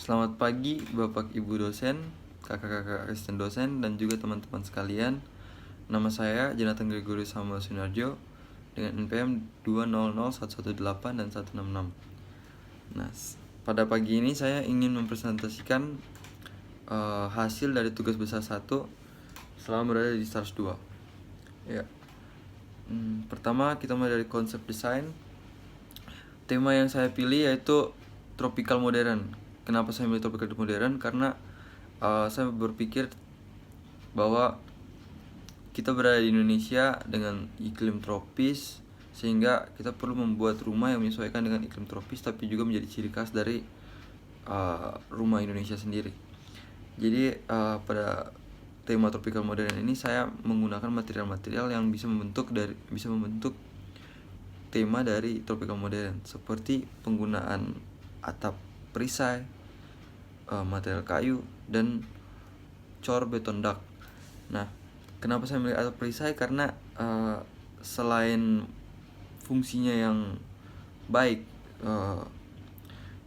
Selamat pagi Bapak Ibu dosen, kakak-kakak asisten dosen, dan juga teman-teman sekalian. Nama saya Jonathan Gregorius Samuel Sunarjo dengan NPM 2001118 dan 166. Nah, pada pagi ini saya ingin mempresentasikan hasil dari tugas besar 1 selama berada di STARS 2. Ya. Pertama kita mulai dari konsep desain. Tema yang saya pilih yaitu tropical modern. Kenapa saya milih tropical modern? Karena saya berpikir bahwa kita berada di Indonesia dengan iklim tropis, sehingga kita perlu membuat rumah yang menyesuaikan dengan iklim tropis, tapi juga menjadi ciri khas dari rumah Indonesia sendiri. Jadi pada tema tropical modern ini saya menggunakan material-material yang bisa membentuk tema dari tropical modern, seperti penggunaan atap perisai, material kayu, dan cor beton dak. Nah, kenapa saya memilih atap perisai? Karena selain fungsinya yang baik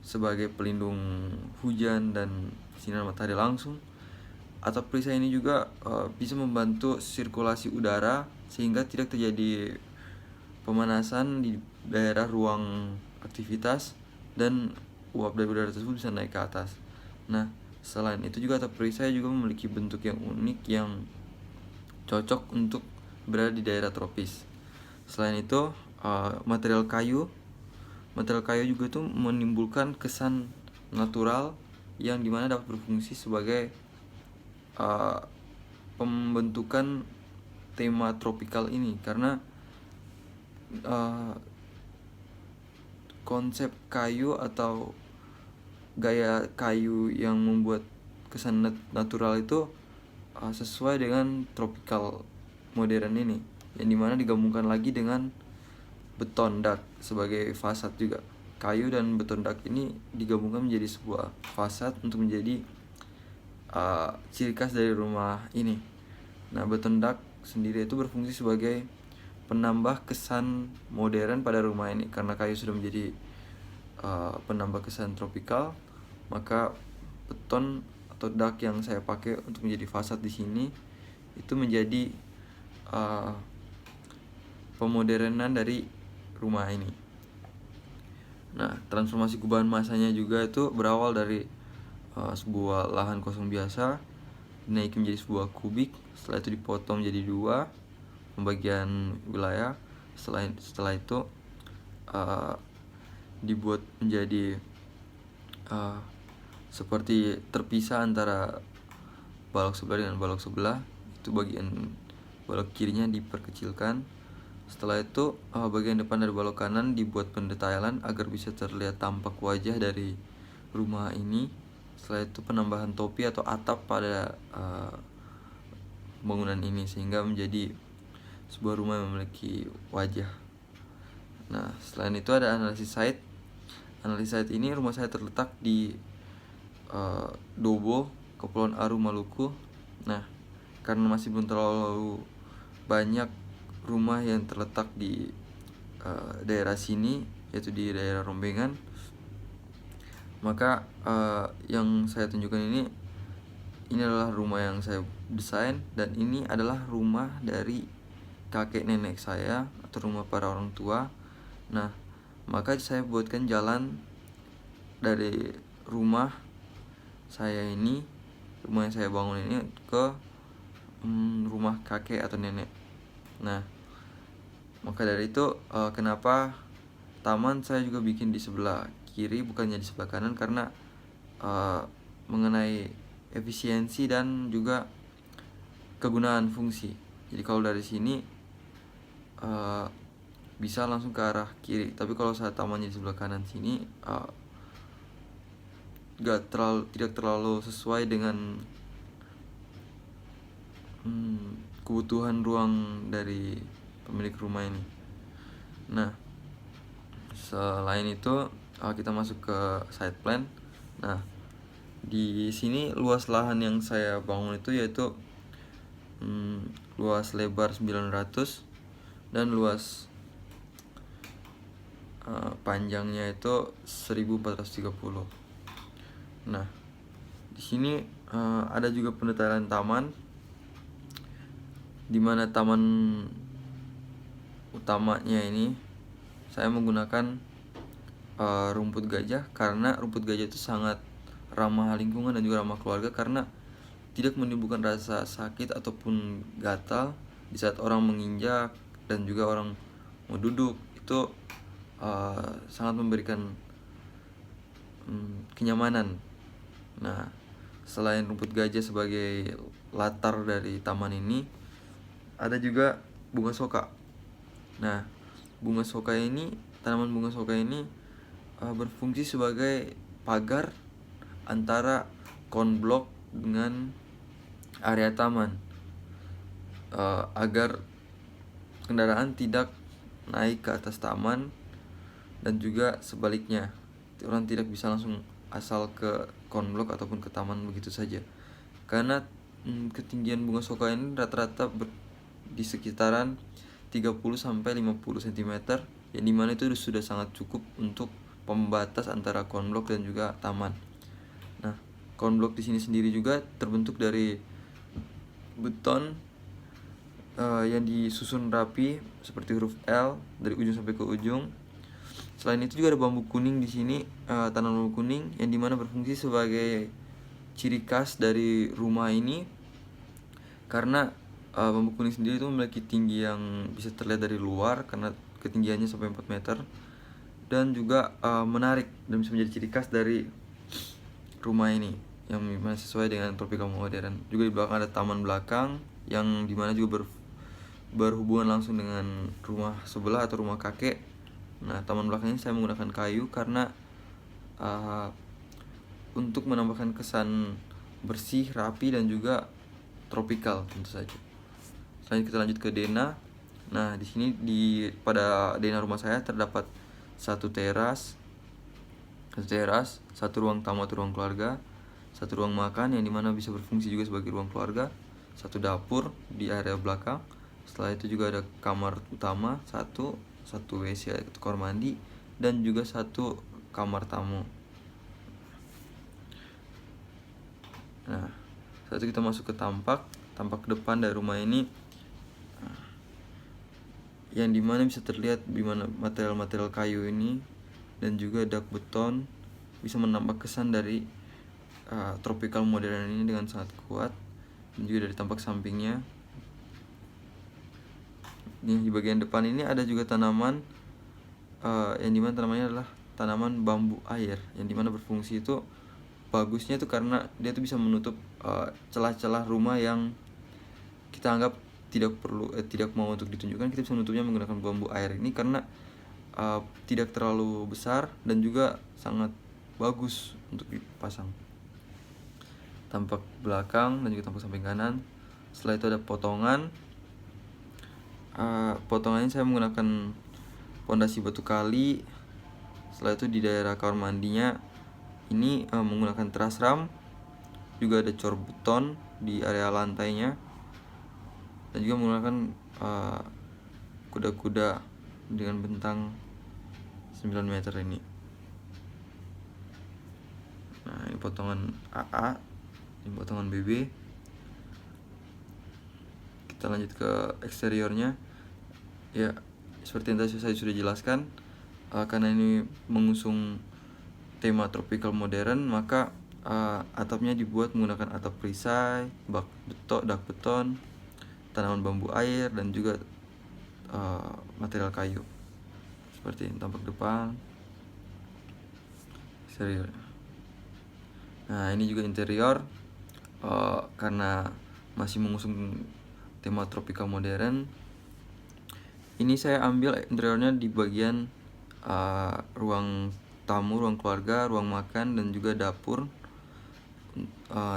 sebagai pelindung hujan dan sinar matahari langsung, atap perisai ini juga bisa membantu sirkulasi udara sehingga tidak terjadi pemanasan di daerah ruang aktivitas dan uap dari udara tersebut bisa naik ke atas. Nah, selain itu juga atap perisai juga memiliki bentuk yang unik yang cocok untuk berada di daerah tropis. Selain itu, material kayu juga itu menimbulkan kesan natural yang dimana dapat berfungsi sebagai pembentukan tema tropikal ini, karena konsep kayu atau gaya kayu yang membuat kesan natural itu sesuai dengan tropical modern ini, yang dimana digabungkan lagi dengan beton dak sebagai fasad juga. Kayu dan beton dak ini digabungkan menjadi sebuah fasad untuk menjadi ciri khas dari rumah ini. Nah, beton dak sendiri itu berfungsi sebagai penambah kesan modern pada rumah ini. Karena kayu sudah menjadi penambah kesan tropikal, maka beton atau dak yang saya pakai untuk menjadi fasad di sini itu menjadi pemodernan dari rumah ini. Nah, transformasi gubahan masanya juga itu berawal dari sebuah lahan kosong biasa dinaiki menjadi sebuah kubik, setelah itu dipotong menjadi 2 pembagian wilayah. Setelah itu dibuat menjadi seperti terpisah antara balok sebelah dengan balok sebelah. Itu bagian balok kirinya diperkecilkan. Setelah itu bagian depan dari balok kanan dibuat pendetailan agar bisa terlihat tampak wajah dari rumah ini. Setelah itu penambahan topi atau atap pada bangunan ini sehingga menjadi sebuah rumah yang memiliki wajah. Nah, selain itu ada analisis site. Analisis site ini rumah saya terletak di Dobo, Kepulauan Aru, Maluku. Nah, karena masih belum terlalu banyak rumah yang terletak di daerah sini, yaitu di daerah Rombengan, maka yang saya tunjukkan ini adalah rumah yang saya desain, dan ini adalah rumah dari kakek nenek saya atau rumah para orang tua. Nah, maka saya buatkan jalan dari rumah saya ini, rumah yang saya bangun ini, ke rumah kakek atau nenek. Nah, maka dari itu kenapa taman saya juga bikin di sebelah kiri bukannya di sebelah kanan, karena mengenai efisiensi dan juga kegunaan fungsi. Jadi kalau dari sini bisa langsung ke arah kiri, tapi kalau saat tamannya di sebelah kanan sini tidak terlalu sesuai dengan kebutuhan ruang dari pemilik rumah ini. Nah, selain itu kita masuk ke site plan. Nah, di sini luas lahan yang saya bangun itu yaitu luas lebar 900 dan luas panjangnya itu 1430. Nah, di sini ada juga pendetailan taman, di mana taman utamanya ini saya menggunakan rumput gajah, karena rumput gajah itu sangat ramah lingkungan dan juga ramah keluarga, karena tidak menimbulkan rasa sakit ataupun gatal di saat orang menginjak dan juga orang mau duduk. Itu sangat memberikan kenyamanan. Nah, selain rumput gajah sebagai latar dari taman ini, ada juga bunga soka. Nah, tanaman bunga soka ini berfungsi sebagai pagar antara konblok dengan area taman, agar kendaraan tidak naik ke atas taman, dan juga sebaliknya, orang tidak bisa langsung asal ke konblok ataupun ke taman begitu saja, karena ketinggian bunga soka ini rata-rata di sekitaran 30-50 cm, yang dimana itu sudah sangat cukup untuk pembatas antara konblok dan juga taman. Nah, konblok di sini sendiri juga terbentuk dari beton yang disusun rapi seperti huruf L dari ujung sampai ke ujung. Selain itu juga ada bambu kuning di sini, tanaman bambu kuning yang dimana berfungsi sebagai ciri khas dari rumah ini, karena bambu kuning sendiri itu memiliki tinggi yang bisa terlihat dari luar karena ketinggiannya sampai 4 meter, dan juga menarik dan bisa menjadi ciri khas dari rumah ini yang dimana sesuai dengan tropical modern. Juga di belakang ada taman belakang yang dimana juga berhubungan langsung dengan rumah sebelah atau rumah kakek. Nah, taman belakang ini saya menggunakan kayu karena untuk menambahkan kesan bersih, rapi, dan juga tropical tentu saja. Selanjutnya kita lanjut ke Dena. Nah, di sini pada Dena rumah saya terdapat satu teras, satu ruang tamu atau ruang keluarga, satu ruang makan yang dimana bisa berfungsi juga sebagai ruang keluarga, satu dapur di area belakang. Setelah itu juga ada kamar utama satu WC atau kamar mandi, dan juga satu kamar tamu. Nah, saat itu kita masuk ke tampak depan dari rumah ini, yang dimana bisa terlihat dimana material-material kayu ini dan juga dak beton bisa menambah kesan dari tropical modern ini dengan sangat kuat. Dan juga dari tampak sampingnya, nih di bagian depan ini ada juga tanaman yang dimana tanamannya adalah tanaman bambu air, yang dimana berfungsi itu bagusnya itu karena dia tuh bisa menutup celah-celah rumah yang kita anggap tidak mau untuk ditunjukkan. Kita bisa menutupnya menggunakan bambu air ini karena tidak terlalu besar dan juga sangat bagus untuk dipasang. Tampak belakang dan juga tampak samping kanan. Setelah itu ada potongan. Potongannya saya menggunakan pondasi batu kali. Setelah itu di daerah kamar mandinya ini menggunakan teras ram. Juga ada cor beton di area lantainya, dan juga menggunakan kuda-kuda dengan bentang 9 meter ini. Nah, ini potongan AA, ini potongan BB. Kita lanjut ke eksteriornya. Ya, seperti yang tadi saya sudah jelaskan, karena ini mengusung tema tropical modern, maka atapnya dibuat menggunakan atap perisai, dak beton, tanaman bambu air, dan juga material kayu. Seperti ini tampak depan, eksterior. Nah, ini juga interior, karena masih mengusung tema tropical modern. Ini saya ambil interiornya di bagian ruang tamu, ruang keluarga, ruang makan, dan juga dapur.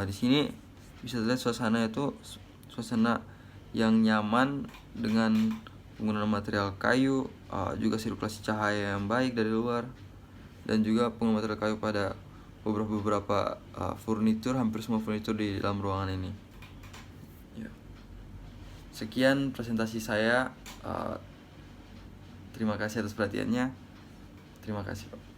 Di sini bisa terlihat suasana yang nyaman dengan penggunaan material kayu, juga sirkulasi cahaya yang baik dari luar, dan juga penggunaan material kayu pada beberapa furnitur, hampir semua furnitur di dalam ruangan ini. Ya. Sekian presentasi saya. Terima kasih atas perhatiannya. Terima kasih, Pak.